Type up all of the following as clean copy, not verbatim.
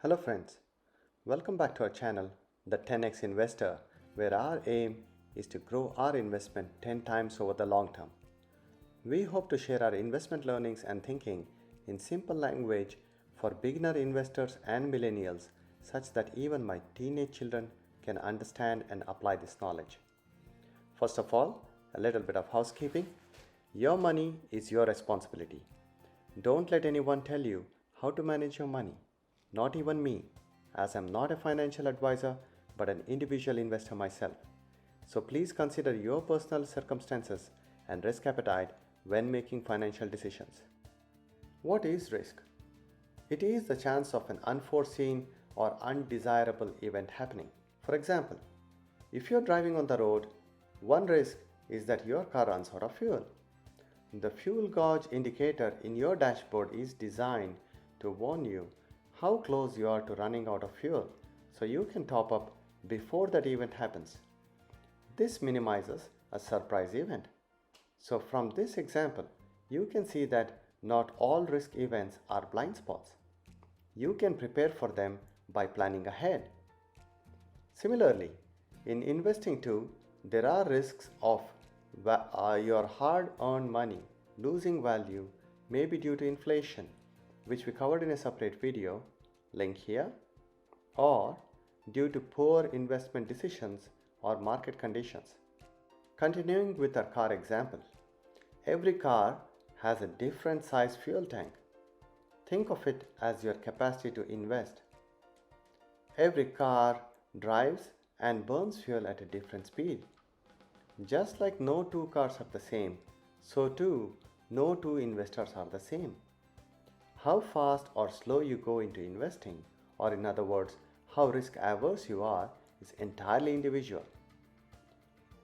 Hello friends, welcome back to our channel, The 10x Investor, where our aim is to grow our investment 10 times over the long term. We hope to share our investment learnings and thinking in simple language for beginner investors and millennials such that even my teenage children can understand and apply this knowledge. First of all, a little bit of housekeeping. Your money is your responsibility. Don't let anyone tell you how to manage your money, not even me, as I'm not a financial advisor but an individual investor myself. So please consider your personal circumstances and risk appetite when making financial decisions. What is risk? It is the chance of an unforeseen or undesirable event happening. For example, if you're driving on the road, one risk is that your car runs out of fuel. The fuel gauge indicator in your dashboard is designed to warn you how close you are to running out of fuel so you can top up before that event happens. This minimizes a surprise event. So from this example, you can see that not all risk events are blind spots. You can prepare for them by planning ahead. Similarly, in investing too, there are risks of your hard-earned money losing value, maybe due to inflation, which we covered in a separate video, link here, or due to poor investment decisions or market conditions. Continuing with our car example, every car has a different size fuel tank. Think of it as your capacity to invest. Every car drives and burns fuel at a different speed. Just like no two cars are the same, so too no two investors are the same. How fast or slow you go into investing, or in other words, how risk averse you are, is entirely individual.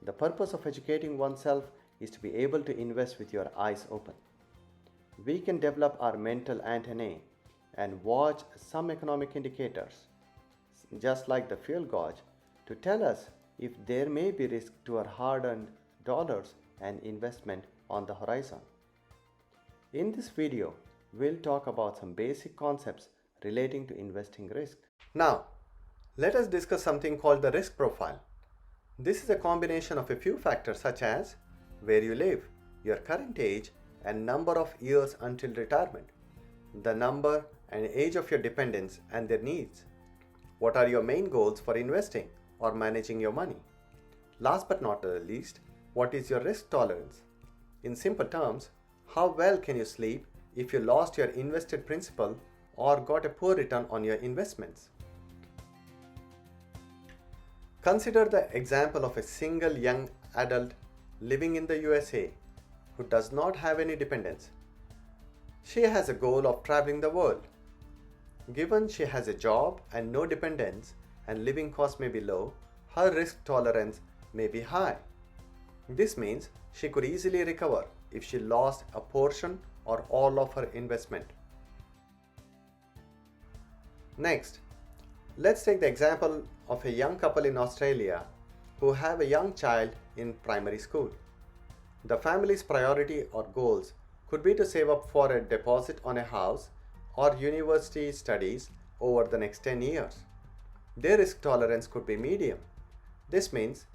The purpose of educating oneself is to be able to invest with your eyes open. We can develop our mental antennae and watch some economic indicators, just like the fuel gauge, to tell us if there may be risk to our hard-earned dollars and investment on the horizon. In this video, we'll talk about some basic concepts relating to investing risk. Now, let us discuss something called the risk profile. This is a combination of a few factors such as where you live, your current age, and number of years until retirement, the number and age of your dependents and their needs. What are your main goals for investing or managing your money? Last but not the least, what is your risk tolerance? In simple terms, how well can you sleep if you lost your invested principal or got a poor return on your investments? Consider the example of a single young adult living in the USA who does not have any dependents. She has a goal of traveling the world. Given she has a job and no dependents and living costs may be low, her risk tolerance may be high. This means she could easily recover if she lost a portion or all of her investment. Next, let's take the example of a young couple in Australia who have a young child in primary school. The family's priority or goals could be to save up for a deposit on a house or university studies over the next 10 years. Their risk tolerance could be medium. This means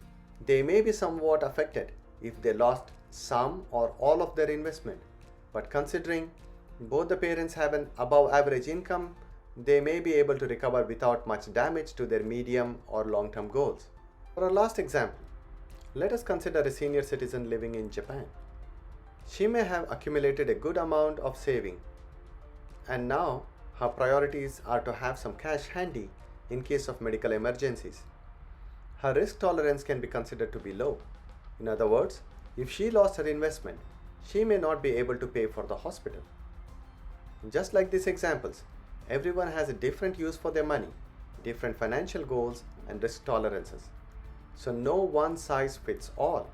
they may be somewhat affected if they lost some or all of their investment, but considering both the parents have an above average income, they may be able to recover without much damage to their medium or long-term goals. For our last example, let us consider a senior citizen living in Japan. She may have accumulated a good amount of saving, and now her priorities are to have some cash handy in case of medical emergencies. Her risk tolerance can be considered to be low. In other words, if she lost her investment, she may not be able to pay for the hospital. Just like these examples, everyone has a different use for their money, different financial goals and risk tolerances. So no one size fits all.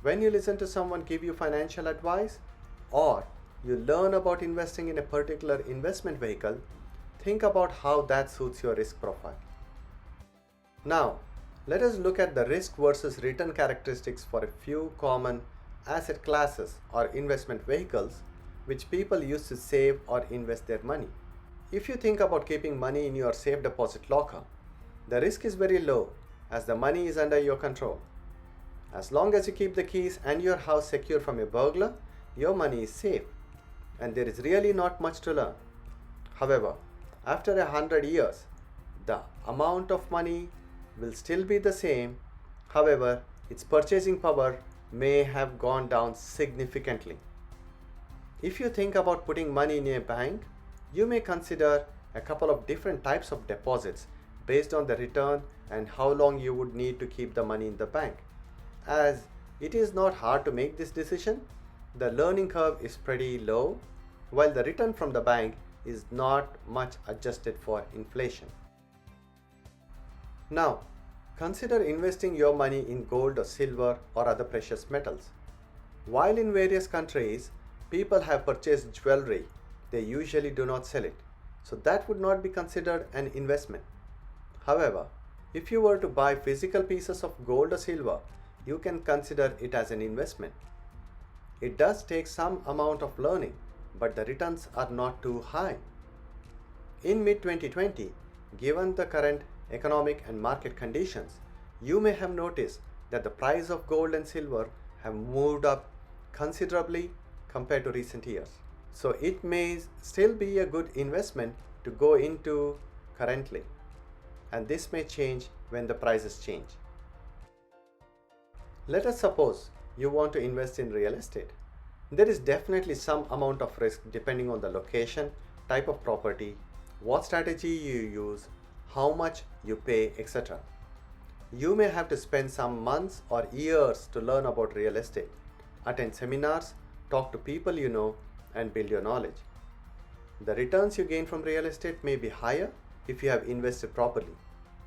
When you listen to someone give you financial advice or you learn about investing in a particular investment vehicle, think about how that suits your risk profile. Now, let us look at the risk versus return characteristics for a few common asset classes or investment vehicles which people use to save or invest their money. If you think about keeping money in your safe deposit locker, the risk is very low as the money is under your control. As long as you keep the keys and your house secure from a burglar, your money is safe and there is really not much to learn. However, after 100 years, the amount of money will still be the same. However, its purchasing power may have gone down significantly. If you think about putting money in a bank, you may consider a couple of different types of deposits based on the return and how long you would need to keep the money in the bank. As it is not hard to make this decision, the learning curve is pretty low, while the return from the bank is not much adjusted for inflation. Now, consider investing your money in gold or silver or other precious metals. While in various countries, people have purchased jewelry, they usually do not sell it, so that would not be considered an investment. However, if you were to buy physical pieces of gold or silver, you can consider it as an investment. It does take some amount of learning, but the returns are not too high. In mid-2020, given the current economic and market conditions, you may have noticed that the price of gold and silver have moved up considerably compared to recent years. So it may still be a good investment to go into currently, and this may change when the prices change. Let us suppose you want to invest in real estate. There is definitely some amount of risk depending on the location, type of property, what strategy you use, how much you pay, etc. You may have to spend some months or years to learn about real estate, attend seminars, talk to people you know, and build your knowledge. The returns you gain from real estate may be higher if you have invested properly,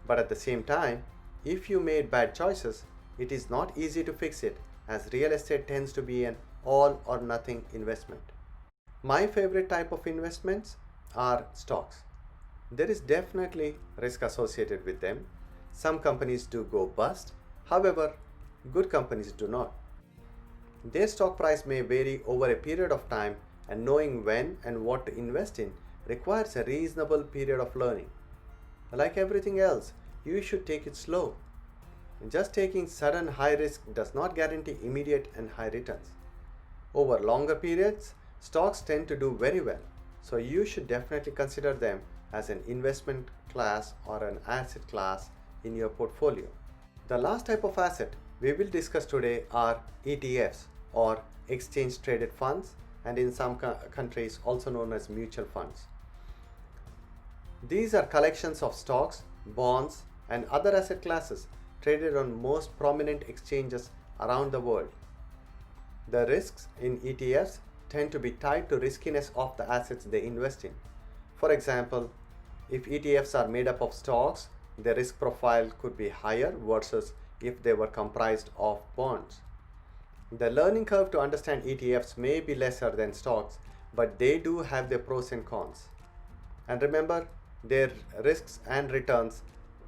but at the same time, if you made bad choices, it is not easy to fix it, as real estate tends to be an all or nothing investment. My favorite type of investments are stocks. There is definitely risk associated with them. Some companies do go bust, however, good companies do not. Their stock price may vary over a period of time, and knowing when and what to invest in requires a reasonable period of learning. Like everything else, you should take it slow. Just taking sudden high risk does not guarantee immediate and high returns. Over longer periods, stocks tend to do very well, so you should definitely consider them as an investment class or an asset class in your portfolio. The last type of asset we will discuss today are ETFs, or exchange traded funds, and in some countries also known as mutual funds. These are collections of stocks, bonds, and other asset classes traded on most prominent exchanges around the world. The risks in ETFs tend to be tied to riskiness of the assets they invest in. For example, if ETFs are made up of stocks, the risk profile could be higher versus if they were comprised of bonds. The learning curve to understand ETFs may be lesser than stocks, but they do have their pros and cons. And remember, their risks and returns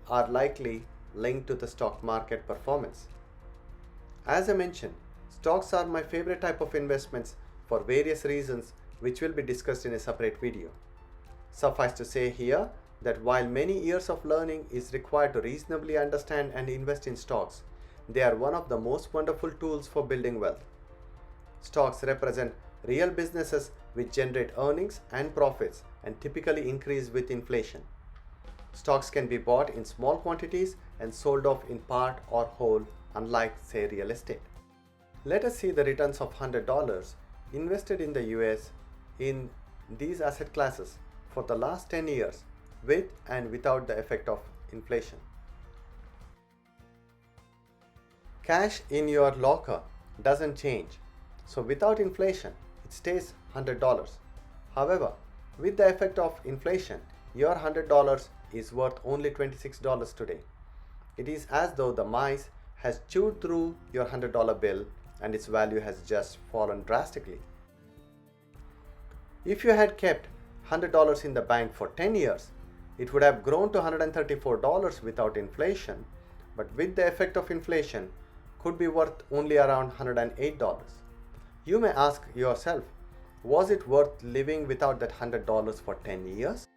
are likely linked to the stock market performance. As I mentioned, stocks are my favorite type of investments for various reasons, which will be discussed in a separate video. Suffice to say here that while many years of learning is required to reasonably understand and invest in stocks, they are one of the most wonderful tools for building wealth. Stocks represent real businesses which generate earnings and profits and typically increase with inflation. Stocks can be bought in small quantities and sold off in part or whole, unlike, say, real estate. Let us see the returns of $100 invested in the US in these asset classes for the last 10 years with and without the effect of inflation. Cash in your locker doesn't change, so without inflation, it stays $100. However, with the effect of inflation, your $100 is worth only $26 today. It is as though the mice has chewed through your $100 bill and its value has just fallen drastically. If you had kept $100 in the bank for 10 years, it would have grown to $134 without inflation, but with the effect of inflation, could be worth only around $108. You may ask yourself, was it worth living without that $100 for 10 years?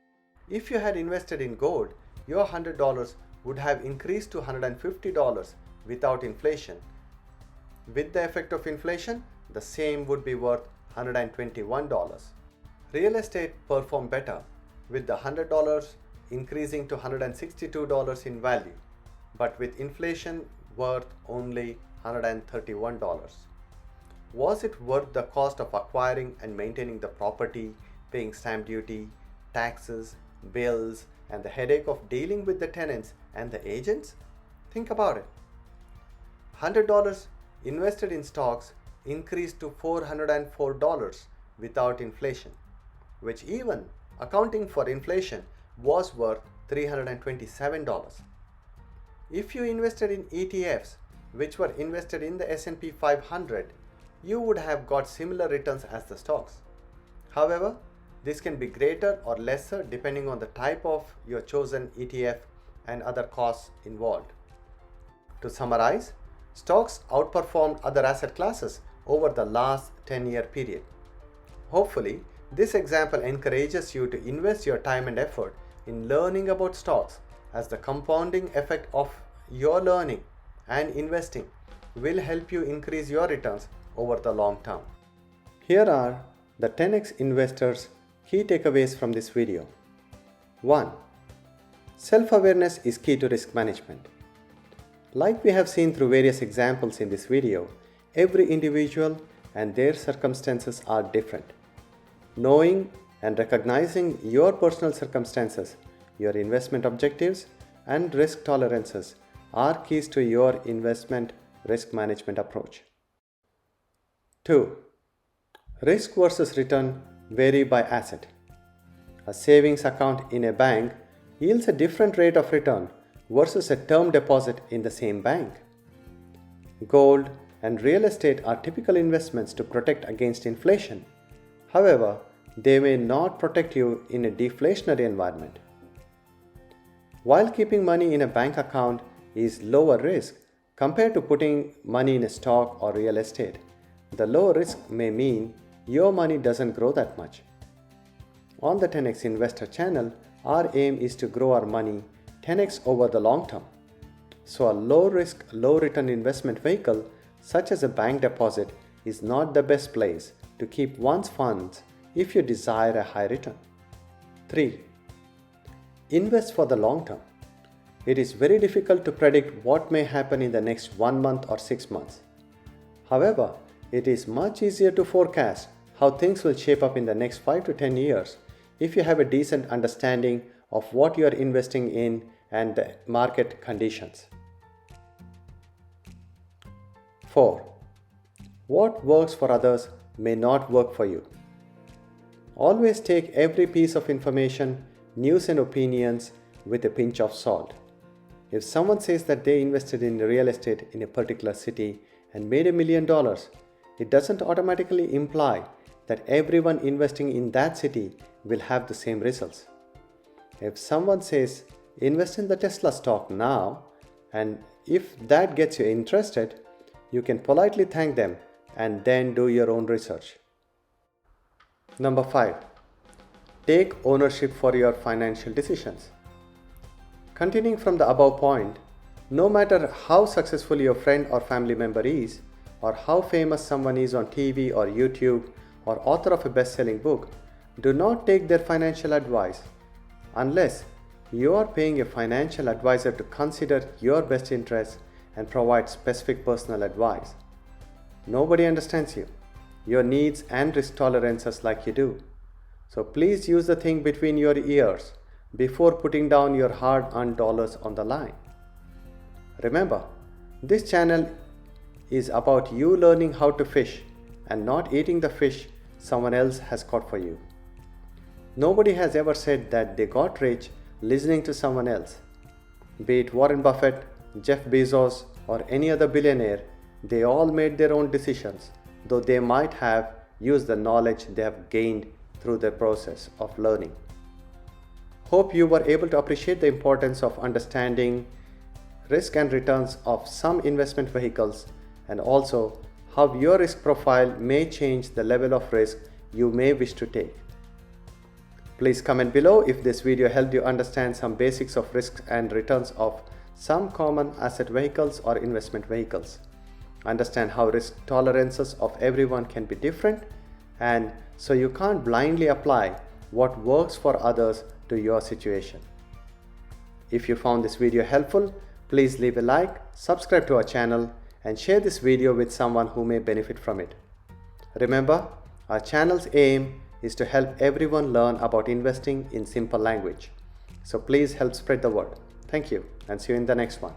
If you had invested in gold, your $100 would have increased to $150 without inflation. With the effect of inflation, the same would be worth $121. Real estate performed better, with the $100 increasing to $162 in value, but with inflation worth only $131. Was it worth the cost of acquiring and maintaining the property, paying stamp duty, taxes, bills, and the headache of dealing with the tenants and the agents? Think about it. $100 invested in stocks increased to $404 without inflation, which, even accounting for inflation, was worth $327. If you invested in ETFs, which were invested in the S&P 500, you would have got similar returns as the stocks. However, this can be greater or lesser depending on the type of your chosen ETF and other costs involved. To summarize, stocks outperformed other asset classes over the last 10-year period. Hopefully, this example encourages you to invest your time and effort in learning about stocks, as the compounding effect of your learning and investing will help you increase your returns over the long term. Here are the 10x Investors' key takeaways from this video. 1. Self-awareness is key to risk management. Like we have seen through various examples in this video, every individual and their circumstances are different. Knowing and recognizing your personal circumstances, your investment objectives, and risk tolerances are keys to your investment risk management approach. 2. Risk versus return vary by asset. A savings account in a bank yields a different rate of return versus a term deposit in the same bank. Gold and real estate are typical investments to protect against inflation. However, they may not protect you in a deflationary environment. While keeping money in a bank account is lower risk compared to putting money in a stock or real estate, the lower risk may mean your money doesn't grow that much. On the 10x Investor channel, our aim is to grow our money 10x over the long term. So a low risk, low return investment vehicle such as a bank deposit is not the best place to keep one's funds if you desire a high return. 3. Invest for the long term. It is very difficult to predict what may happen in the next 1 month or 6 months. However, it is much easier to forecast how things will shape up in the next 5 to 10 years if you have a decent understanding of what you are investing in and the market conditions. 4. What works for others may not work for you. Always take every piece of information, news and opinions with a pinch of salt. If someone says that they invested in real estate in a particular city and made $1 million, it doesn't automatically imply that everyone investing in that city will have the same results. If someone says, invest in the Tesla stock now, and if that gets you interested, you can politely thank them and then do your own research. Number 5. Take ownership for your financial decisions. Continuing from the above point, no matter how successful your friend or family member is, or how famous someone is on TV or YouTube, or author of a best-selling book, do not take their financial advice unless you are paying a financial advisor to consider your best interests and provide specific personal advice. Nobody understands you, your needs and risk tolerances like you do. So please use the thing between your ears before putting down your hard-earned dollars on the line. Remember, this channel is about you learning how to fish and not eating the fish someone else has caught for you. Nobody has ever said that they got rich listening to someone else. Be it Warren Buffett, Jeff Bezos, or any other billionaire, they all made their own decisions, though they might have used the knowledge they have gained through the process of learning. Hope you were able to appreciate the importance of understanding risk and returns of some investment vehicles, and also how your risk profile may change the level of risk you may wish to take. Please comment below if this video helped you understand some basics of risks and returns of some common asset vehicles or investment vehicles. Understand how risk tolerances of everyone can be different, and so you can't blindly apply what works for others to your situation. If you found this video helpful, please leave a like, subscribe to our channel, and share this video with someone who may benefit from it. Remember, our channel's aim is to help everyone learn about investing in simple language. So please help spread the word. Thank you, and see you in the next one.